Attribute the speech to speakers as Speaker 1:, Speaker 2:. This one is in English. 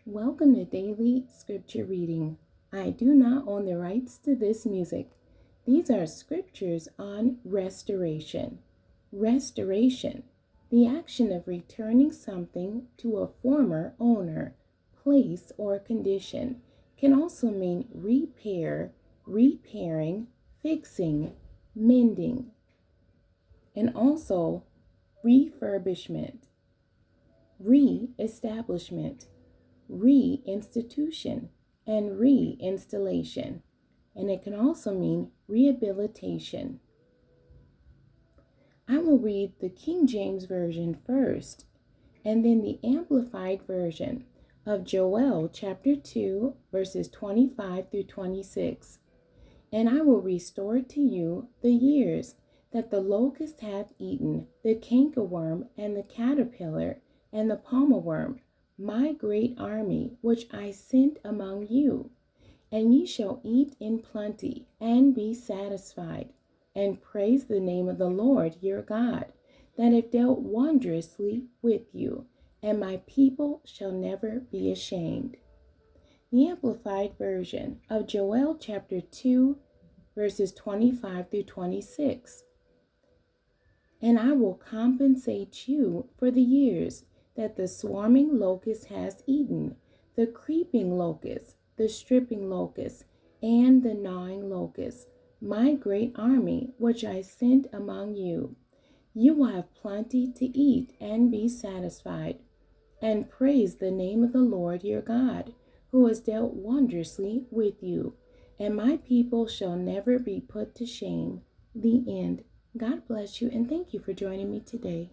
Speaker 1: Welcome to Daily Scripture Reading. I do not own the rights to this music. These are scriptures on restoration. Restoration, the action of returning something to a former owner, place, or condition, can also mean repair, repairing, fixing, mending, and also refurbishment, re-establishment, reinstitution, and reinstallation, and it can also mean rehabilitation. I will read the King James Version first, and then the Amplified Version of Joel chapter 2, verses 25 through 26. And I will restore to you the years that the locust hath eaten, the cankerworm, and the caterpillar, and the palmerworm, my great army which I sent among you. And ye shall eat in plenty, and be satisfied, and praise the name of the Lord your God, that have dealt wondrously with you, and my people shall never be ashamed. The Amplified Version of Joel chapter 2, verses 25 through 26. And I will compensate you for the years that the swarming locust has eaten, the creeping locust, the stripping locust, and the gnawing locust, my great army which I sent among you. You will have plenty to eat and be satisfied, and praise the name of the Lord your God, who has dealt wondrously with you, and my people shall never be put to shame. The end. God bless you, and thank you for joining me today.